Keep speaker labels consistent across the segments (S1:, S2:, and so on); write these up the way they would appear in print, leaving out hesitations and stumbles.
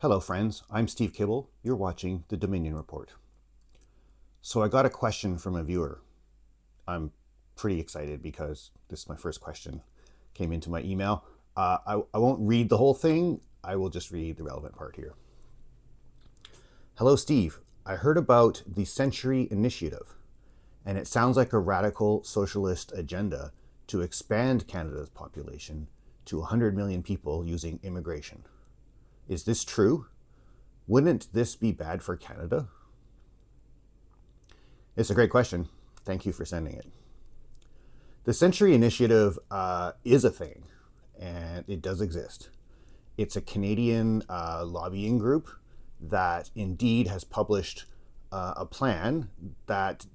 S1: Hello friends, I'm Steve Kibble. You're watching the Dominion Report. So I got a question from a viewer. I'm pretty excited because this is my first question. Came into my email. I won't read the whole thing. I will just read the relevant part here. Hello Steve, I heard about the Century Initiative, and it sounds like a radical socialist agenda to expand Canada's population to 100 million people using immigration. Is this true? Wouldn't this be bad for Canada? It's a great question. Thank you for sending it. The Century Initiative is a thing, and it does exist. It's a Canadian lobbying group that indeed has published a plan that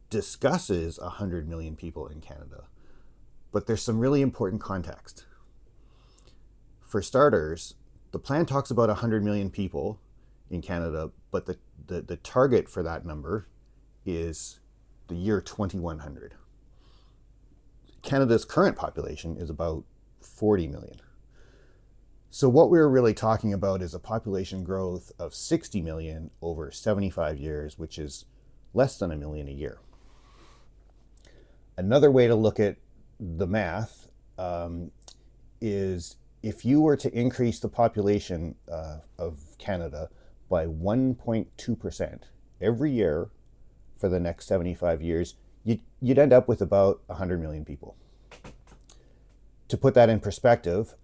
S1: discusses 100 million people in Canada. But there's some really important context. For starters, the plan talks about 100 million people in Canada, but the target for that number is the year 2100. Canada's current population is about 40 million. So what we're really talking about is a population growth of 60 million over 75 years, which is less than a million a year. Another way to look at the math is if you were to increase the population of Canada by 1.2% every year for the next 75 years, you'd end up with about 100 million people. To put that in perspective,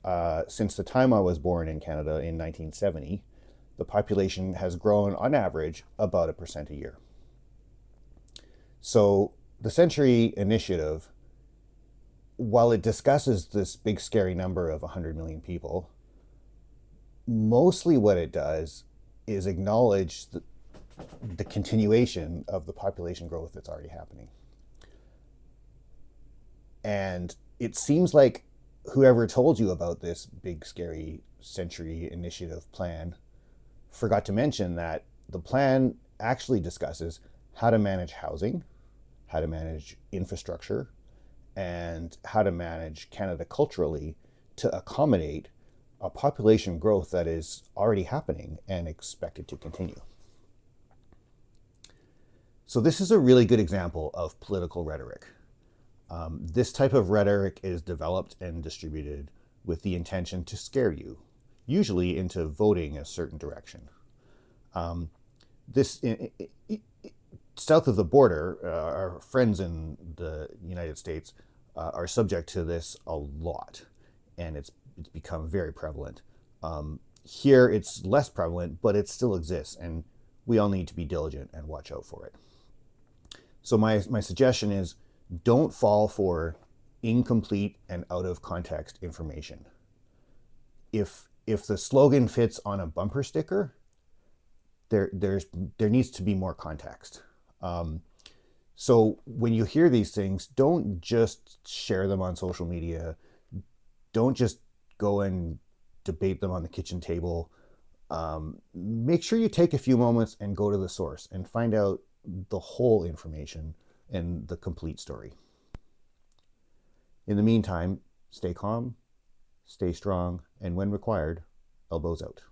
S1: since the time I was born in Canada in 1970, the population has grown on average about 1% a year. So the Century Initiative, while it discusses this big scary number of 100 million people, mostly what it does is acknowledge the continuation of the population growth that's already happening. And it seems like whoever told you about this big scary Century Initiative plan forgot to mention that the plan actually discusses how to manage housing, how to manage infrastructure, and how to manage Canada culturally to accommodate a population growth that is already happening and expected to continue. So this is a really good example of political rhetoric. This type of rhetoric is developed and distributed with the intention to scare you, usually into voting a certain direction. South of the border, our friends in the United States are subject to this a lot, and it's become very prevalent. Here it's less prevalent, but it still exists, and we all need to be diligent and watch out for it. So my suggestion is don't fall for incomplete and out of context information. If the slogan fits on a bumper sticker, there needs to be more context. So when you hear these things, don't just share them on social media. Don't just go and debate them on the kitchen table. Make sure you take a few moments and go to the source and find out the whole information and the complete story. In the meantime, stay calm, stay strong, and when required, elbows out.